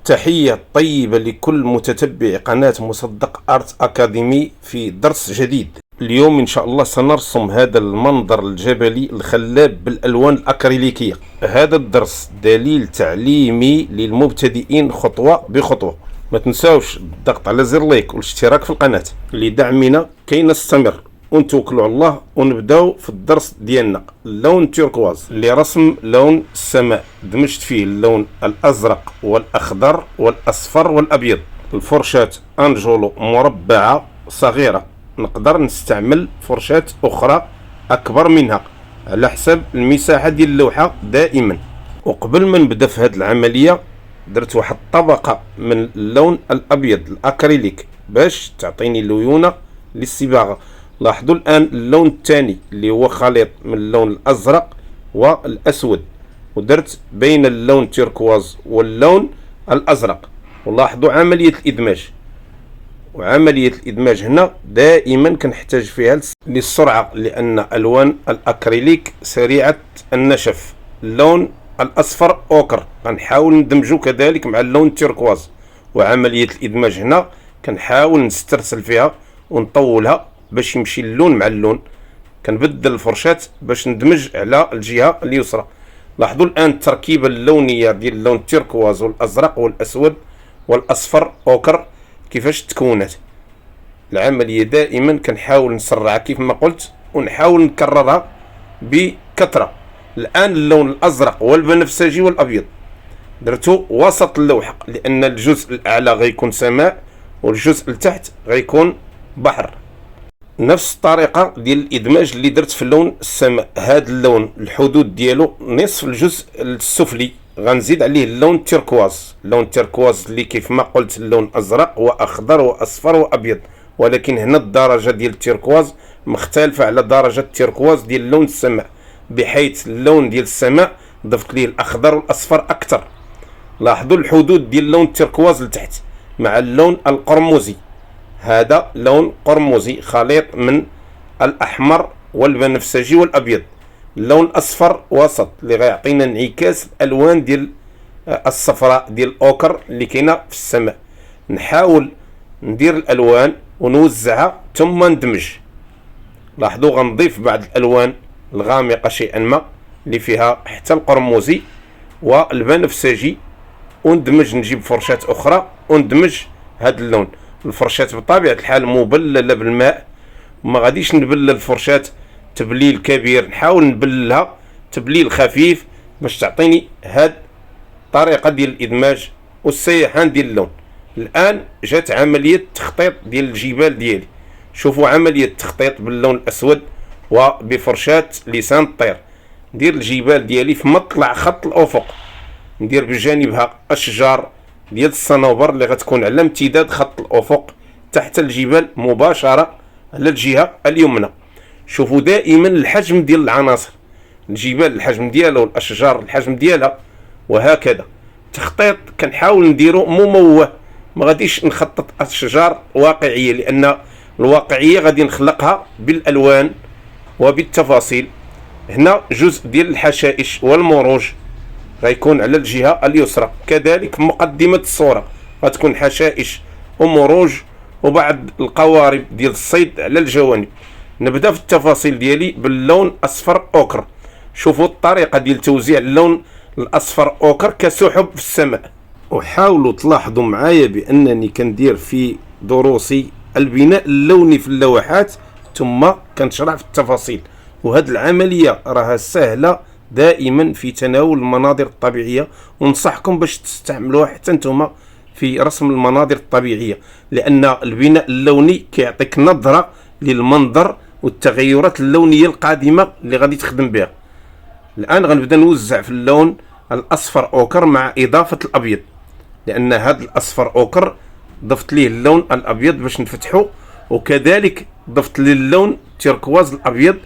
تحية طيبة لكل متتبع قناة مصدق آرت أكاديمي في درس جديد. اليوم إن شاء الله سنرسم هذا المنظر الجبلي الخلاب بالألوان الأكريليكية. هذا الدرس دليل تعليمي للمبتدئين خطوة بخطوة. ما تنساوش الضغط على زر لايك والاشتراك في القناة لدعمنا كي نستمر ونتوكلوا على الله ونبداو في الدرس ديالنا. اللون تيركواز لرسم لون السماء، دمجت فيه اللون الازرق والاخضر والاصفر والابيض. الفرشاة انجولو مربعة صغيرة، نقدر نستعمل فرشاة اخرى اكبر منها على حسب المساحة ديال اللوحة دائما. وقبل ما نبدا في هذه العملية درت واحد الطبقة من اللون الابيض الاكريليك باش تعطيني الليونة للصباغة. لاحظوا الآن اللون الثاني اللي هو خليط من اللون الأزرق والأسود، ودرت بين اللون التيركواز واللون الأزرق. ولاحظوا عملية الإدماج، وعملية الإدماج هنا دائما كنحتاج فيها للسرعة لأن ألوان الأكريليك سريعة النشف. اللون الأصفر أوكر غنحاول ندمجو كذلك مع اللون التيركواز، وعملية الإدماج هنا كنحاول نسترسل فيها ونطولها باش يمشي اللون مع اللون. كنبدل الفرشاة باش ندمج على الجهة اليسرى. لاحظوا الآن التركيبة اللونية ديال اللون التيركواز والأزرق والأسود والأصفر أوكر كيفاش تكونت. العملية دائما كنحاول نسرعها كيف ما قلت ونحاول نكررها بكثرة. الآن اللون الأزرق والبنفسجي والأبيض درتو وسط اللوحة لأن الجزء الأعلى غيكون سماء والجزء التحت غيكون بحر. نفس الطريقة ديال الإدماج اللي درت في اللون السماء. هذا اللون الحدود ديالو نصف الجزء السفلي غنزيد عليه اللون التيركواز. اللون التيركواز اللي كيف ما قلت اللون أزرق وأخضر وأصفر وأبيض، ولكن هنا الدرجة ديال التيركواز مختلفة على درجة التيركواز ديال اللون السماء، بحيث اللون ديال السماء ضفت ليه الأخضر والأصفر أكثر. لاحظوا الحدود ديال اللون التيركواز لتحت مع اللون القرمزي. هذا لون قرمزي خليط من الأحمر والبنفسجي والأبيض. اللون الأصفر وسط اللي غيعطينا انعكاس الألوان ديال الصفراء ديال الأوكر اللي كاينة في السماء. نحاول ندير الألوان ونوزعها ثم ندمج. لاحظوا غنضيف بعض الألوان الغامقة شيئا ما اللي فيها حتى القرمزي والبنفسجي، وندمج نجيب فرشاة أخرى وندمج هذا اللون. الفرشاة بطبيعة الحال مبللة بالماء، وما غاديش نبلل الفرشاة تبليل كبير، نحاول نبللها تبليل خفيف باش تعطيني هاد الطريقة ديال الإدماج والسيحان ديال اللون. الآن جات عملية التخطيط ديال الجبال ديالي. شوفوا عملية التخطيط باللون الأسود وبفرشاة لسان الطير. ندير الجبال ديالي في مطلع خط الأفق، ندير بجانبها أشجار ديال الصنوبر اللي غتكون على امتداد خط الأفق تحت الجبال مباشرة على الجهة اليمنى. شوفوا دائما الحجم ديال العناصر، الجبال الحجم ديالها والأشجار الحجم ديالها، وهكذا. تخطيط كنحاول نديرو مموه، ما غاديش نخطط أشجار واقعية لأن الواقعية غادي نخلقها بالألوان وبالتفاصيل. هنا جزء ديال الحشائش والمروج غيكون على الجهة اليسرى، كذلك مقدمة الصورة غتكون حشائش ومروج وبعض القوارب ديال الصيد على الجوانب. نبدا في التفاصيل ديالي باللون أصفر أوكر. شوفوا الطريقة ديال توزيع اللون الأصفر أوكر كسحب في السماء. وحاولوا تلاحظوا معايا بأنني كندير في دروسي البناء اللوني في اللوحات ثم كنشرع في التفاصيل، وهذه العملية راها سهلة دائما في تناول المناظر الطبيعية، وننصحكم باش تستعملوها حتى نتوما في رسم المناظر الطبيعية، لأن البناء اللوني كيعطيك نظرة للمنظر والتغيرات اللونية القادمة اللي غادي تخدم بها. الآن غنبدا نوزع في اللون الأصفر أوكر مع إضافة الأبيض، لأن هذا الأصفر أوكر ضفت ليه اللون الأبيض باش نفتحه، وكذلك ضفت ليه اللون تيركواز الأبيض،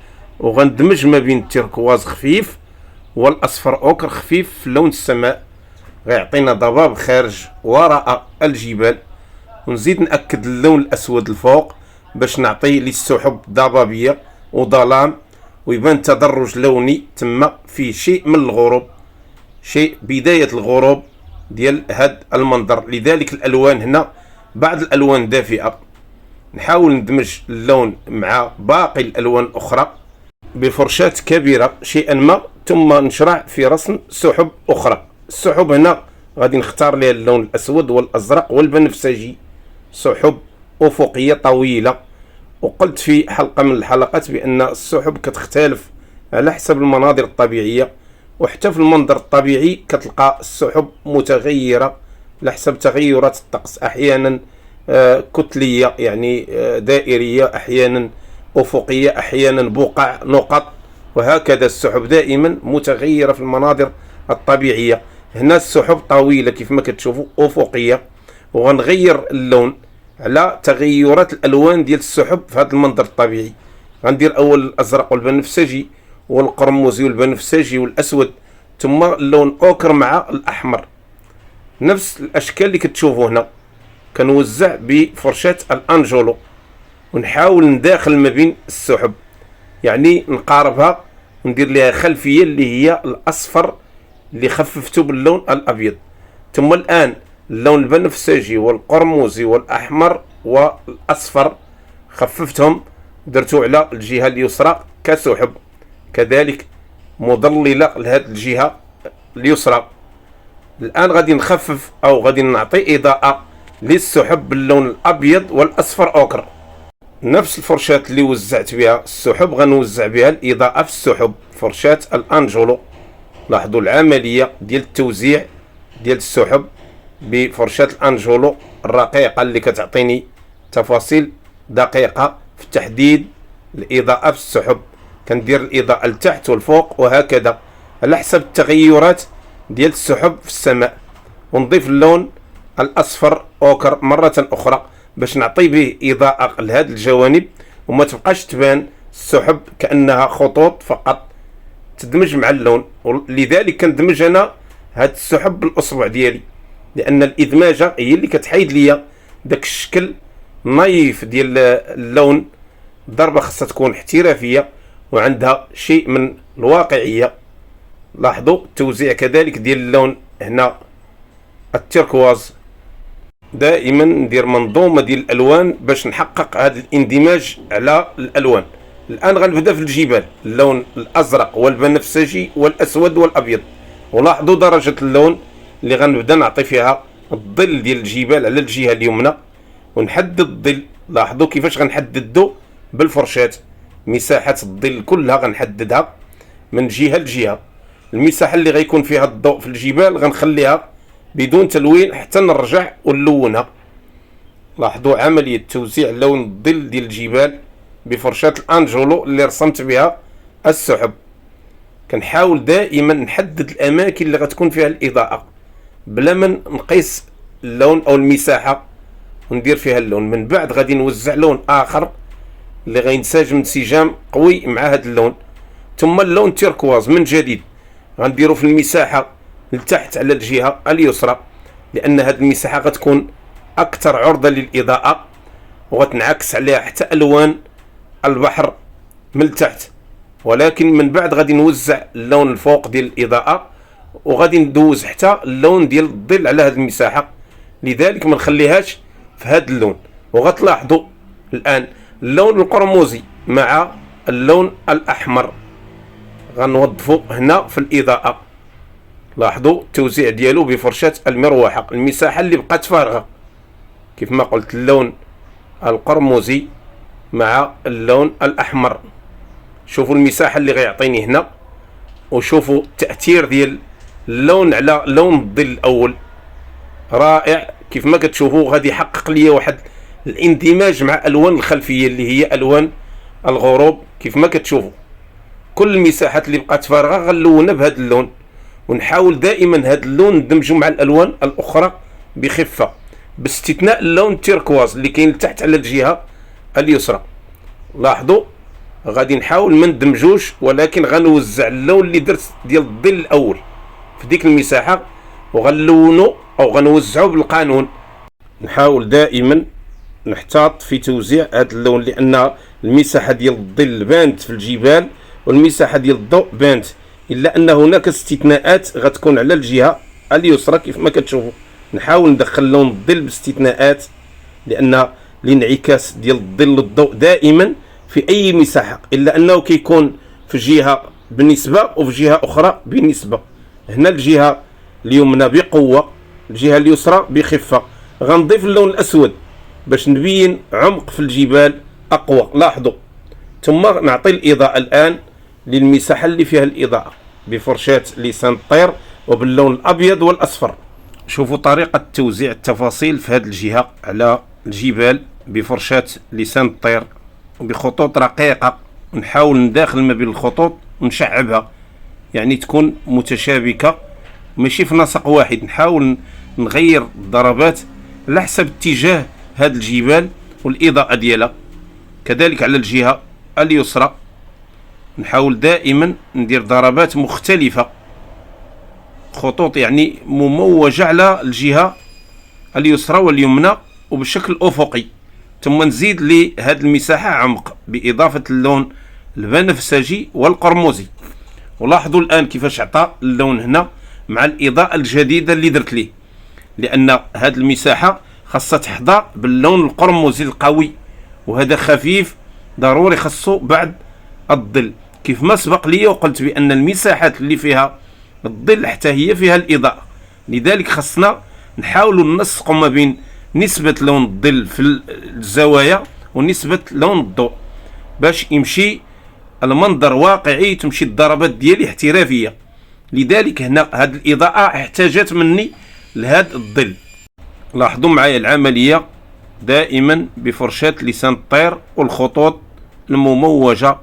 وغندمج ما بين التيركواز خفيف والاصفر اوكر خفيف في لون السماء. غيعطينا ضباب خارج وراء الجبال. ونزيد ناكد اللون الاسود الفوق باش نعطي للسحب ضبابيه وظلام، ويبان تدرج لوني تما فيه شيء من الغروب، شيء بدايه الغروب ديال هاد المنظر. لذلك الالوان هنا بعض الالوان دافئه، نحاول ندمج اللون مع باقي الالوان الاخرى بفرشاة كبيره شيئا ما، ثم نشرع في رسم سحب اخرى. السحب هنا غادي نختار لها اللون الاسود والازرق والبنفسجي، سحب افقيه طويله. وقلت في حلقه من الحلقات بان السحب كتختلف على حسب المناظر الطبيعيه، وحتى في المنظر الطبيعي كتلقى السحب متغيره على حسب تغيرات الطقس، احيانا كتليه يعني دائريه، احيانا افقيه، احيانا بقع نقط، وهكذا. السحب دائما متغيره في المناظر الطبيعيه. هنا السحب طويله كيف ما كتشوفوا افقيه، وغنغير اللون على تغيرات الالوان ديال السحب في هذا المنظر الطبيعي. غندير اول الازرق والبنفسجي والقرمزي والبنفسجي والاسود، ثم اللون الاوكر مع الاحمر. نفس الاشكال اللي كتشوفوا هنا كنوزع بفرشاة الانجولو، ونحاول نداخل ما بين السحب، يعني نقاربها وندير لها خلفيه اللي هي الاصفر اللي خففته باللون الابيض. ثم الان اللون البنفسجي والقرمزي والاحمر والاصفر خففتهم، درتو على الجهه اليسرى كسحب، كذلك مضلله لهذه الجهه اليسرى. الان غادي نخفف او غادي نعطي اضاءه للسحب باللون الابيض والاصفر اوكر. نفس الفرشاة اللي وزعت بها السحب غنوزع بها الاضاءه في السحب، فرشاة الانجولو. لاحظوا العمليه ديال التوزيع ديال السحب بفرشاة الانجولو الرقيقه اللي كتعطيني تفاصيل دقيقه في تحديد الاضاءه في السحب. كندير الاضاءه لتحت والفوق وهكذا على حسب التغيرات ديال السحب في السماء. ونضيف اللون الاصفر اوكر مره اخرى باش نعطي به اضاءه لهذه الجوانب، وما تبقاش تبان السحب كانها خطوط فقط، تدمج مع اللون. لذلك كندمج انا هاد السحب بالاصبع ديالي، لان الادماجه هي اللي كتحيد ليا داك الشكل نايف ديال اللون. الضربه خاصها تكون احترافيه وعندها شيء من الواقعيه. لاحظوا التوزيع كذلك ديال اللون هنا التركواز. دائما ندير منظومه ديال الالوان باش نحقق هذا الاندماج على الالوان. الان غنبدا في الجبال، اللون الازرق والبنفسجي والاسود والابيض. ولاحظوا درجه اللون اللي غنبدا نعطي فيها الظل ديال الجبال على الجهه اليمنى، ونحدد الظل. لاحظوا كيفاش غنحددو بالفرشاة، مساحه الظل كلها غنحددها من جهه لجهه. المساحه اللي غيكون فيها الضوء في الجبال غنخليها بدون تلوين حتى نرجع ونلونها. لاحظوا عمليه توزيع لون الظل ديال الجبال بفرشاة الانجولو اللي رسمت بها السحب. كنحاول دائما نحدد الاماكن اللي غتكون فيها الاضاءه بلا ما نقيس اللون او المساحه وندير فيها اللون. من بعد غادي نوزع لون اخر اللي غينسجم انسجام قوي مع هذا اللون. ثم اللون تيركواز من جديد غنديرو في المساحه لتحت على الجهه اليسرى، لان هذه المساحه غتكون اكثر عرضه للاضاءه وغتنعكس عليها حتى الوان البحر من التحت. ولكن من بعد غادي نوزع اللون الفوق ديال الاضاءه، وغادي ندوز حتى اللون ديال الظل على هذه المساحه. لذلك ما نخليهاش في هذا اللون. وغتلاحظوا الان اللون القرمزي مع اللون الاحمر غنوظفوا هنا في الاضاءه. لاحظوا التوزيع ديالو بفرشاة المروحه، المساحه اللي بقات فارغه كيف ما قلت اللون القرمزي مع اللون الاحمر. شوفوا المساحه اللي غيعطيني هنا، وشوفوا التاثير ديال اللون على لون الظل الاول. رائع كيف ما كتشوفوا. غادي يحقق لي واحد الاندماج مع الوان الخلفيه اللي هي الوان الغروب. كيف ما كتشوفوا كل المساحات اللي بقات فارغه غنلونها بهذا اللون، ونحاول دائما هذا اللون ندمجه مع الالوان الاخرى بخفه، باستثناء اللون التيركواز اللي كاين لتحت على الجهه اليسرى. لاحظوا غادي نحاول ما ندمجوش، ولكن غنوزع اللون اللي درت ديال الظل الاول في ديك المساحه وغنلونو او غنوزعو بالقانون. نحاول دائما نحتاط في توزيع هذا اللون، لان المساحه ديال الظل بانت في الجبال والمساحه ديال الضوء بانت، الا ان هناك استثناءات غتكون على الجهه اليسرى كيف ما كتشوفوا. نحاول ندخل لون الظل باستثناءات، لان الانعكاس ديال الظل للضوء دائما في اي مساحه، الا انه كيكون في جهه بنسبه وفي جهه اخرى بنسبه. هنا الجهه اليمنى بقوه، الجهه اليسرى بخفه. غنضيف اللون الاسود باش نبين عمق في الجبال اقوى. لاحظوا. ثم نعطي الاضاءه الان للمساحه اللي فيها الاضاءه بفرشاه لسان الطير وباللون الابيض والاصفر. شوفوا طريقه توزيع التفاصيل في هذه الجهه على الجبال بفرشاه لسان الطير وبخطوط رقيقه. نحاول نداخل ما بين الخطوط ونشعبها، يعني تكون متشابكه ماشي في نسق واحد. نحاول نغير الضربات على حسب اتجاه هذه الجبال والاضاءه ديالها. كذلك على الجهه اليسرى نحاول دائما ندير ضربات مختلفه، خطوط يعني مموجه على الجهه اليسرى واليمنى وبشكل افقي. ثم نزيد لهذه المساحه عمق باضافه اللون البنفسجي والقرمزي. ولاحظوا الان كيفاش عطى اللون هنا مع الاضاءه الجديده اللي درت ليه، لان هذه المساحه خاصها تحظى باللون القرمزي القوي، وهذا خفيف ضروري خاصو بعد الظل. كيف ما سبق لي وقلت بان المساحات اللي فيها الظل حتى هي فيها الاضاءه، لذلك خاصنا نحاولوا ننسقوا ما بين نسبه لون الظل في الزوايا ونسبه لون الضوء باش يمشي المنظر واقعي، تمشي الضربات ديالي احترافيه. لذلك هنا هذه الاضاءه احتاجت مني لهذا الظل. لاحظوا معايا العمليه دائما بفرشاه لسان الطير والخطوط المموجه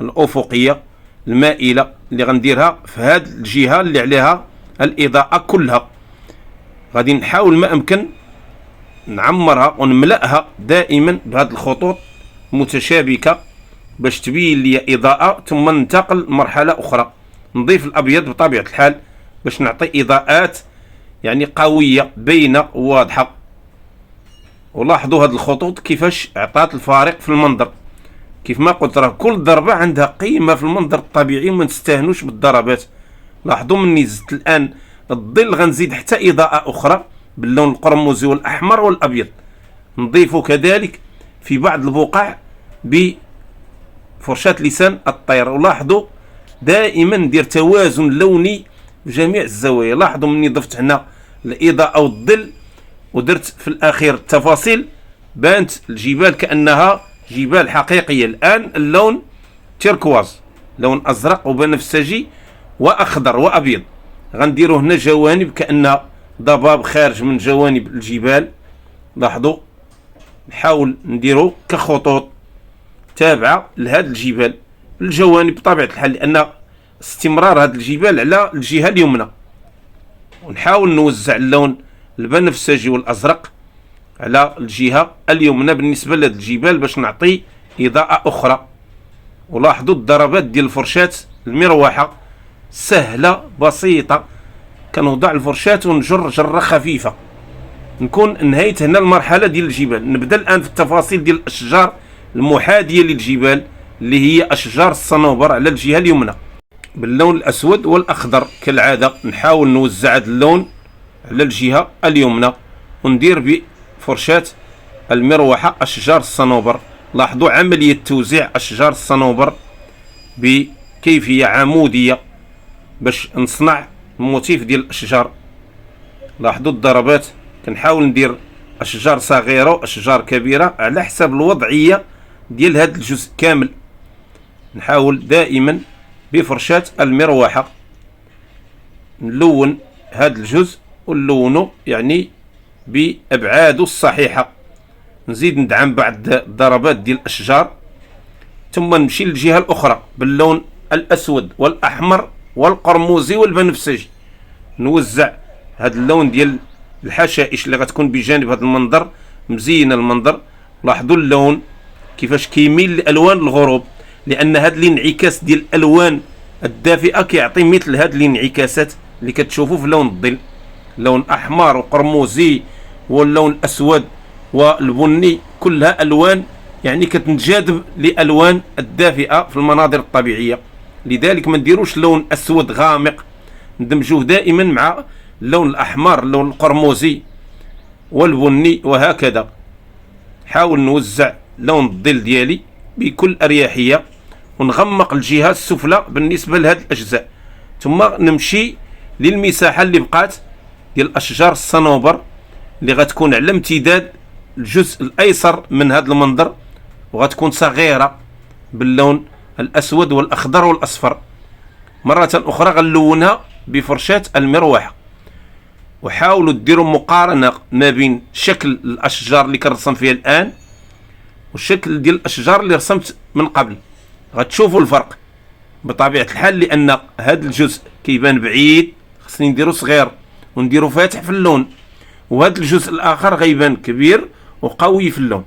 الافقيه المائله اللي غنديرها في هذه الجهه اللي عليها الاضاءه كلها. غادي نحاول ما امكن نعمرها ونملأها دائما بهذه الخطوط متشابكه باش تبين لي اضاءه. ثم ننتقل مرحله اخرى، نضيف الابيض بطبيعه الحال باش نعطي اضاءات يعني قويه باينه وواضحه. ولاحظوا هذه الخطوط كيفاش عطات الفارق في المنظر. كيف ما قلت راه كل ضربه عندها قيمه في المنظر الطبيعي وما نستهنوش بالضربات. لاحظوا مني زدت الان الظل غنزيد حتى اضاءه اخرى باللون القرمزي والاحمر والابيض، نضيفه كذلك في بعض البقع بفرشاه لسان الطير. ولاحظوا دائما ندير توازن لوني في جميع الزوايا. لاحظوا مني ضفت هنا الاضاءه والظل ودرت في الاخير التفاصيل، بانت الجبال كانها جبال حقيقيه. الان اللون تيركواز، لون ازرق وبنفسجي واخضر وابيض. غنديروا هنا جوانب كأن ضباب خارج من جوانب الجبال. لاحظوا نحاول نديروا كخطوط تابعه لهذه الجبال الجوانب بطبيعه الحال، لان استمرار هذه الجبال على الجهه اليمنى. ونحاول نوزع اللون البنفسجي والازرق على الجهه اليمنى بالنسبه لهذه الجبال باش نعطي اضاءه اخرى. ولاحظوا الضربات ديال الفرشاه المروحه سهله بسيطه، كنوضع الفرشاه ونجر جره خفيفه. نكون انهيت هنا المرحله ديال الجبال. نبدا الان في التفاصيل ديال الاشجار المحاذيه للجبال اللي هي اشجار الصنوبر على الجهه اليمنى باللون الاسود والاخضر. كالعاده نحاول نوزع هذا اللون على الجهه اليمنى وندير بفرشاه المروحه اشجار الصنوبر. لاحظوا عمليه توزيع اشجار الصنوبر بكيفيه عموديه باش نصنع الموتيف ديال الاشجار. لاحظوا الضربات كنحاول ندير اشجار صغيره واشجار كبيره على حسب الوضعيه ديال هذا الجزء كامل. نحاول دائما بفرشاه المروحه نلون هذا الجزء ونلونه يعني بابعاده الصحيحه. نزيد ندعم بعض الضربات ديال الاشجار، ثم نمشي للجهه الاخرى باللون الاسود والاحمر والقرمزي والبنفسجي. نوزع هذا اللون ديال الحشائش اللي غتكون بجانب هذا المنظر مزينه المنظر. لاحظوا اللون كيفاش كيميل لالوان الغروب، لان هذا الانعكاس ديال الالوان الدافئه كيعطي مثل هذه الانعكاسات اللي كتشوفوا في لون الظل، لون احمر وقرمزي واللون الاسود والبني، كلها الوان يعني كتنجذب لالوان الدافئه في المناظر الطبيعيه. لذلك ما نديروش لون اسود غامق، ندمجوه دائما مع اللون الأحمر، اللون القرمزي والبني وهكذا. حاول نوزع لون الظل ديالي بكل أريحية ونغمق الجهة السفلى بالنسبة لهذه الأجزاء، ثم نمشي للمساحة اللي بقات ديال أشجار الصنوبر اللي غتكون على امتداد الجزء الأيسر من هذا المنظر، وغتكون صغيرة باللون الأسود والأخضر والأصفر. مرة أخرى غنلونها بفرشاة المروحة، وحاولوا ديروا مقارنة ما بين شكل الأشجار اللي كنرسم فيها الآن والشكل ديال الأشجار اللي رسمت من قبل، غتشوفوا الفرق بطبيعة الحال، لأن هذا الجزء كيبان بعيد خصني نديرو صغير ونديرو فاتح في اللون، وهذا الجزء الآخر غيبان كبير وقوي في اللون.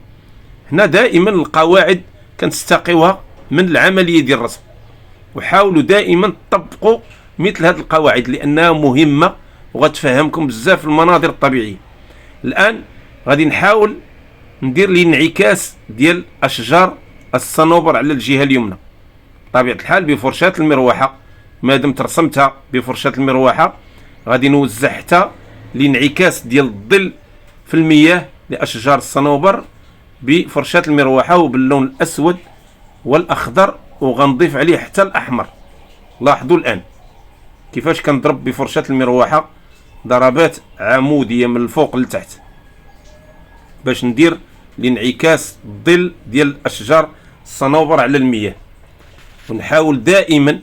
هنا دائما القواعد كنستقيوها من العملية ديال الرسم، وحاولوا دائما تطبقوا مثل هذه القواعد لأنها مهمة وغتفهمكم بزاف المناظر الطبيعية. الآن غادي نحاول ندير الانعكاس ديال أشجار الصنوبر على الجهة اليمنى بطبيعة الحال بفرشاة المروحة. مادام رسمتها بفرشاة المروحة غادي نوزع حتى الانعكاس ديال الظل في المياه لأشجار الصنوبر بفرشاة المروحة وباللون الأسود والأخضر، وغنضيف عليه حتى الأحمر. لاحظوا الآن كيفاش كنضرب بفرشاة المروحة ضربات عمودية من الفوق لتحت باش ندير الانعكاس الظل ديال أشجار الصنوبر على المياه. ونحاول دائما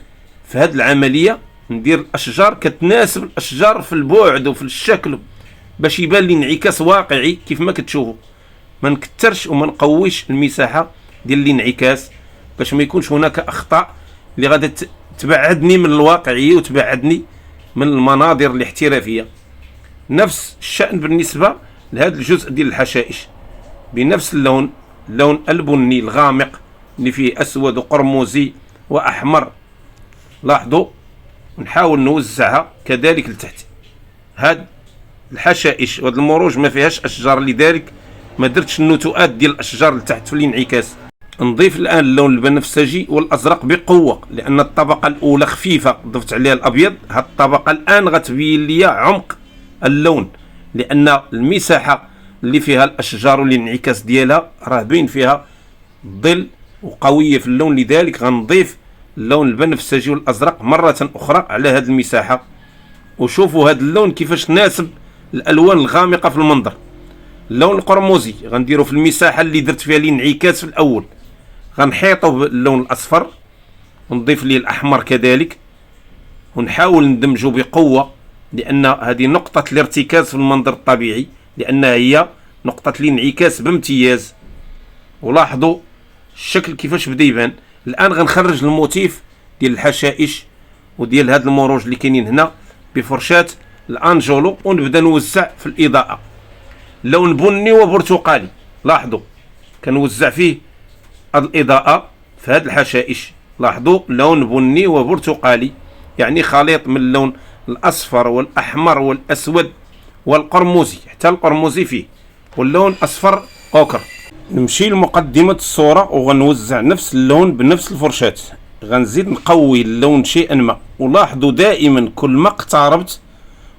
في هذه العملية ندير الأشجار كتناسب الأشجار في البعد وفي الشكل باش يبان الانعكاس واقعي كيف ما كتشوفوا. ما نكترش وما نقويش المساحة ديال الانعكاس باش ما يكونش هناك أخطاء اللي غادي تبعدني من الواقعية وتبعدني من المناظر الاحترافية. نفس الشأن بالنسبة لهذا الجزء ديال الحشائش بنفس اللون، اللون البني الغامق اللي فيه أسود وقرمزي وأحمر. لاحظوا نحاول نوزعها كذلك لتحت. هاد الحشائش وهاد المروج ما فيهاش أشجار، لذلك ما درتش النتوءات ديال الأشجار لتحت في الانعكاس. نضيف الآن اللون البنفسجي والأزرق بقوة لأن الطبقة الأولى خفيفة ضفت عليها الأبيض. هاد الطبقة الآن غتبين لي عمق اللون لأن المساحة اللي فيها الأشجار والانعكاس ديالها راه باين فيها الظل وقوية في اللون، لذلك غنضيف اللون البنفسجي والأزرق مرة أخرى على هذه المساحة. وشوفوا هذا اللون كيفاش ناسب الألوان الغامقة في المنظر. اللون القرمزي غنديرو في المساحة اللي درت فيها الانعكاس في الأول، غنحيطو باللون الأصفر ونضيف ليه الأحمر كذلك، ونحاول ندمجو بقوة لأن هذه نقطة الارتكاز في المنظر الطبيعي، لأنها هي نقطة الانعكاس بامتياز. ولاحظوا الشكل كيفاش بدا يبان. الآن غنخرج الموتيف ديال الحشائش وديال هاد المروج اللي كاينين هنا بفرشاة الأنجولو، ونبدا نوزع في الإضاءة. لون بني وبرتقالي، لاحظوا كنوزع فيه الإضاءة في هاد الحشائش. لاحظوا لون بني وبرتقالي يعني خليط من اللون الأصفر والأحمر والأسود والقرمزي، حتى القرمزي فيه، واللون أصفر أوكر. نمشي لمقدمة الصورة وغنوزع نفس اللون بنفس الفرشاة. غنزيد نقوي اللون شيئا ما، ولاحظوا دائما كل ما اقتربت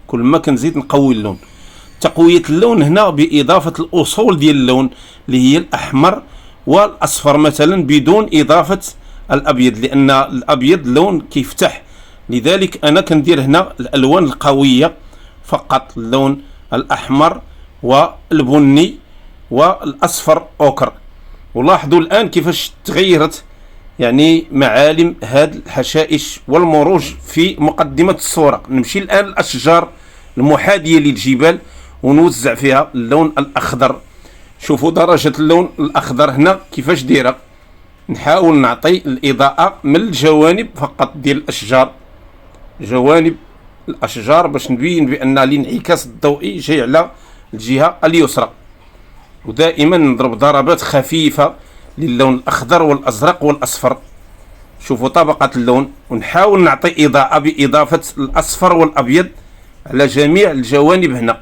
كل ما كنزيد نقوي اللون. تقوية اللون هنا بإضافة الأصول ديال اللون اللي هي الأحمر والأصفر مثلا بدون إضافة الأبيض، لأن الأبيض لون كيفتح، لذلك أنا كندير هنا الألوان القوية فقط، اللون الأحمر والبني والأصفر أوكر. ولاحظوا الآن كيفاش تغيرت يعني معالم هاد الحشائش والمروج في مقدمة الصورة. نمشي الآن الأشجار المحاذية للجبال ونوزع فيها اللون الأخضر. شوفوا درجة اللون الأخضر هنا كيفاش دايرة. نحاول نعطي الإضاءة من الجوانب فقط ديال الأشجار، جوانب الأشجار باش نبين بأن الانعكاس الضوئي جاي على الجهة اليسرى. ودائما نضرب ضربات خفيفة للون الأخضر والأزرق والأصفر. شوفوا طبقة اللون، ونحاول نعطي إضاءة بإضافة الأصفر والأبيض على جميع الجوانب هنا،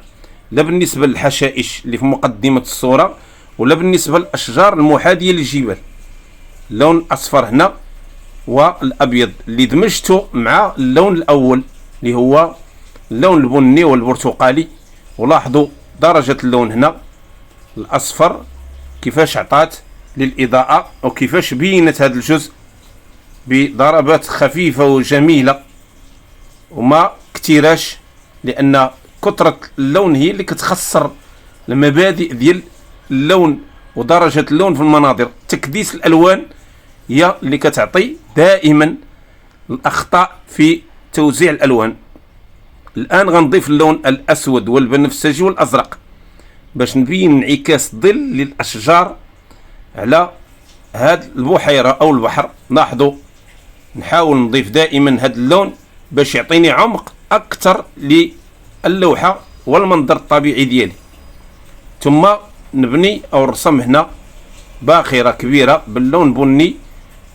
لا بالنسبة للحشائش اللي في مقدمة الصورة ولا بالنسبة للأشجار المحاذية للجبال. اللون الأصفر هنا والأبيض اللي دمجته مع اللون الأول اللي هو اللون البني والبرتقالي. ولاحظوا درجة اللون هنا الأصفر كيفاش عطات للإضاءة وكيفاش بينت هذا الجزء بضربات خفيفة وجميلة وما كتيراش، لأن كثرة اللون هي اللي كتخسر المبادئ ديال اللون ودرجة اللون في المناظر. تكديس الألوان هي اللي كتعطي دائما الأخطاء في توزيع الألوان. الآن غنضيف اللون الأسود والبنفسجي والأزرق باش نبين انعكاس ظل للأشجار على هاد البحيرة أو البحر. لاحظوا نحاول نضيف دائما هاد اللون باش يعطيني عمق أكثر للوحة والمنظر الطبيعي ديالي. ثم نبني أو نرسم هنا باخرة كبيرة باللون بني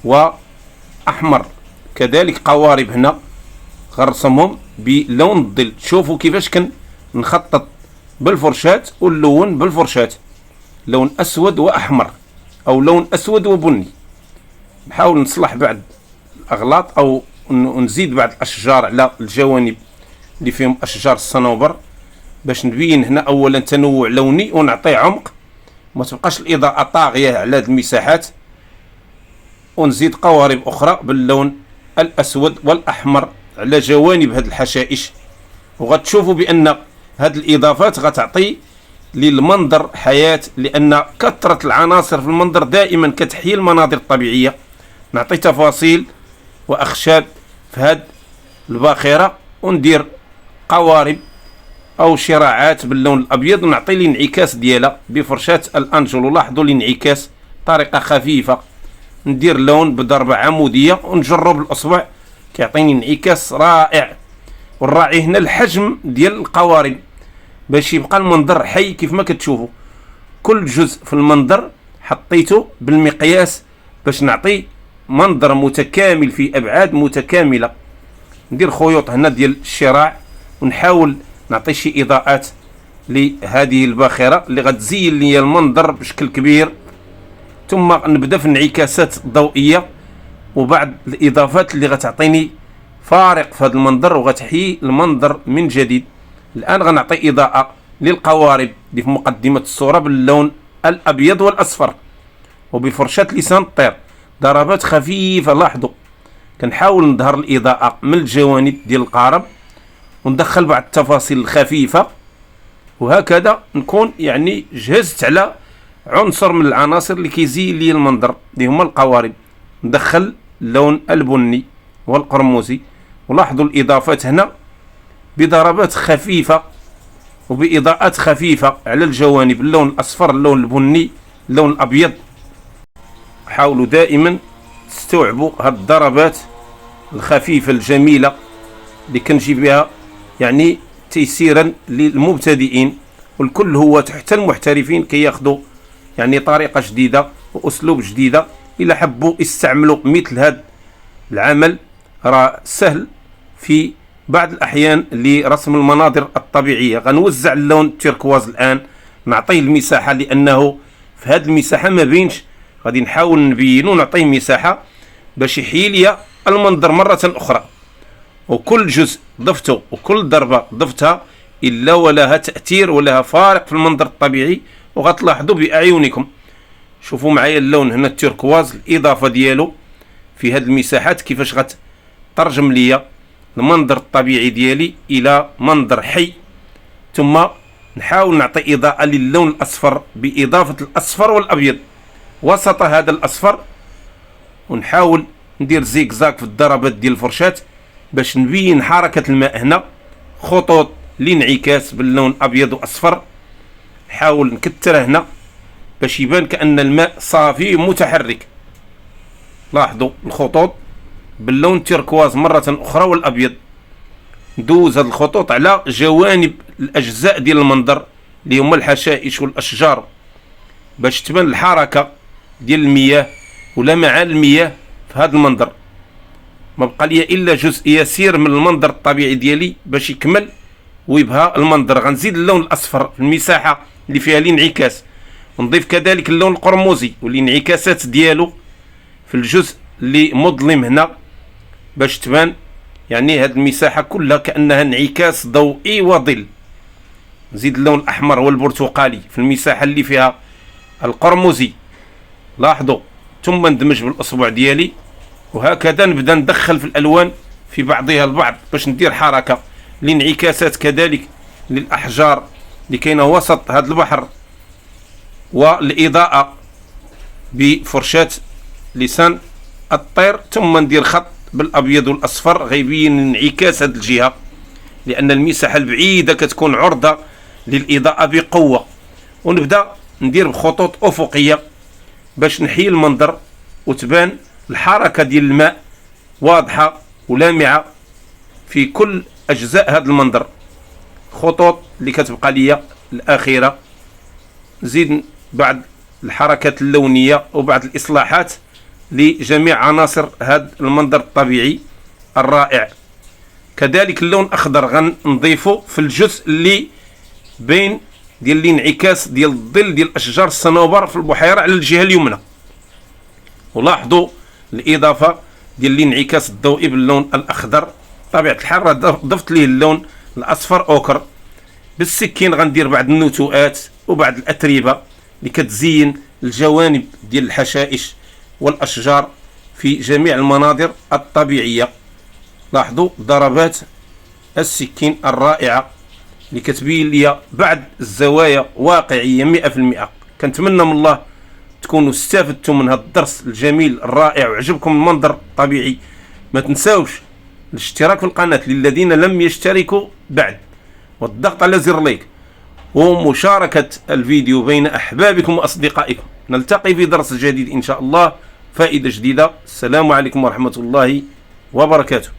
وأحمر، كذلك قوارب هنا غنرسمهم بلون الظل. شوفوا كيفاش كنخطط بالفرشاة ونلون بالفرشاة، لون أسود وأحمر أو لون أسود وبني. نحاول نصلح بعض الأغلاط أو نزيد بعض الأشجار على الجوانب اللي فيهم أشجار الصنوبر باش نبين هنا أولا تنوع لوني ونعطيه عمق، ما تبقاش الإضاءة طاغية على هذه المساحات. ونزيد قوارب أخرى باللون الأسود والأحمر على جوانب هذه الحشائش. وغتشوفوا بأن هذه الإضافات غتعطي للمنظر حياة، لأن كثرة العناصر في المنظر دائما كتحيي المناظر الطبيعية. نعطي تفاصيل وأخشاب في هذه الباخرة وندير قوارب أو شراعات باللون الأبيض ونعطي الانعكاس ديالها بفرشاة الأنجلو. لاحظوا الانعكاس طريقة خفيفة، ندير لون بضربة عمودية ونجرب بالأصبع كيعطيني انعكاس رائع. والراعي هنا الحجم ديال القوارب باش يبقى المنظر حي. كيف ما كتشوفوا كل جزء في المنظر حطيته بالمقياس باش نعطي منظر متكامل في أبعاد متكاملة. ندير خيوط هنا ديال الشراع ونحاول نعطي شي إضاءات لهذه الباخرة اللي غتزين لي المنظر بشكل كبير. ثم نبدا في الانعكاسات الضوئية وبعض الإضافات اللي غتعطيني فارق في هذا المنظر وغتحيي المنظر من جديد. الآن غنعطي إضاءة للقوارب اللي في مقدمة الصورة باللون الأبيض والأصفر وبفرشاة لسان الطير ضربات خفيفة. لاحظوا كنحاول نظهر الإضاءة من الجوانب ديال القارب وندخل بعض التفاصيل الخفيفة، وهكذا نكون يعني جهزت على عنصر من العناصر اللي كيزين لي المنظر اللي هما القوارب. ندخل اللون البني والقرمزي ولاحظوا الإضافات هنا بضربات خفيفة وبإضاءات خفيفة على الجوانب، اللون الأصفر، اللون البني، اللون الأبيض. حاولوا دائما تستوعبوا هذه الضربات الخفيفة الجميلة اللي كنجي بها يعني تيسيرا للمبتدئين، والكل هو حتى المحترفين كياخذوا يعني طريقة جديدة وأسلوب جديدة. إلا حبوا يستعملوا مثل هذا العمل راه سهل في بعض الأحيان لرسم المناظر الطبيعية. غنوزع اللون التيركواز الآن، نعطيه المساحة لأنه في هذه المساحة ما بينش، غادي نحاول نبين ونعطيه مساحة باش يحيي لي المنظر مرة أخرى. وكل جزء ضفته وكل ضربة ضفتها إلا ولها تأثير ولها فارق في المنظر الطبيعي، وغتلاحظوا بأعينكم. شوفوا معايا اللون هنا التيركواز، الإضافة ديالو في هذه المساحات كيفاش غتترجم لي المنظر الطبيعي ديالي إلى منظر حي. ثم نحاول نعطي إضاءة للون الأصفر بإضافة الأصفر والأبيض وسط هذا الأصفر، ونحاول ندير زيكزاك في الضربات ديال الفرشاة باش نبين حركة الماء هنا، خطوط لانعكاس باللون أبيض وأصفر. نحاول نكتره هنا باش يبان كأن الماء صافي متحرك. لاحظوا الخطوط باللون التيركواز مرة أخرى والأبيض. ندوز هذه الخطوط على جوانب الأجزاء ديال المنظر اللي هما الحشائش والأشجار باش تبان الحركة ديال المياه ولمعان المياه في هذا المنظر. ما بقى لي إلا جزء يسير من المنظر الطبيعي ديالي باش يكمل ويبهى المنظر. غنزيد اللون الأصفر في المساحة اللي فيها الانعكاس، ونضيف كذلك اللون القرمزي والانعكاسات ديالو في الجزء اللي مظلم هنا باش تبان يعني هذه المساحة كلها كأنها انعكاس ضوئي وظل. نزيد اللون الأحمر والبرتقالي في المساحة اللي فيها القرمزي، لاحظوا، ثم ندمج بالأصبع ديالي، وهكذا نبدأ ندخل في الألوان في بعضها البعض باش ندير حركة لانعكاسات كذلك للأحجار اللي كاينة وسط هذا البحر، والإضاءة بفرشاة لسان الطير، ثم ندير خط بالأبيض والأصفر غيبين انعكاس هذه الجهة، لأن المساحة البعيدة كتكون عرضة للإضاءة بقوة. ونبدأ ندير بخطوط أفقية باش نحيي المنظر وتبان الحركة ديال الماء واضحة ولامعة في كل أجزاء هذا المنظر. خطوط اللي كتبقى ليا الأخيرة، نزيد بعض الحركات اللونية وبعض الإصلاحات لجميع عناصر هذا المنظر الطبيعي الرائع. كذلك اللون الأخضر غنضيفه في الجزء اللي بين ديال الانعكاس ديال الظل ديال أشجار الصنوبر في البحيرة على الجهة اليمنى. ولاحظوا الإضافة ديال الانعكاس الضوئي باللون الأخضر. طبيعة الحال ضفت ليه اللون الأصفر أوكر. بالسكين غندير بعض النتوءات وبعض الأتربة اللي كتزين الجوانب ديال الحشائش والأشجار في جميع المناظر الطبيعية. لاحظوا ضربات السكين الرائعة اللي كتبين لي بعض الزوايا واقعية 100%. كنتمنى من الله تكونوا استفدتوا من هذا الدرس الجميل الرائع وعجبكم المنظر الطبيعي. ما تنساوش الاشتراك في القناة للذين لم يشتركوا بعد، والضغط على زر لايك، ومشاركة الفيديو بين أحبابكم وأصدقائكم. نلتقي في درس جديد إن شاء الله، فائدة جديدة. السلام عليكم ورحمة الله وبركاته.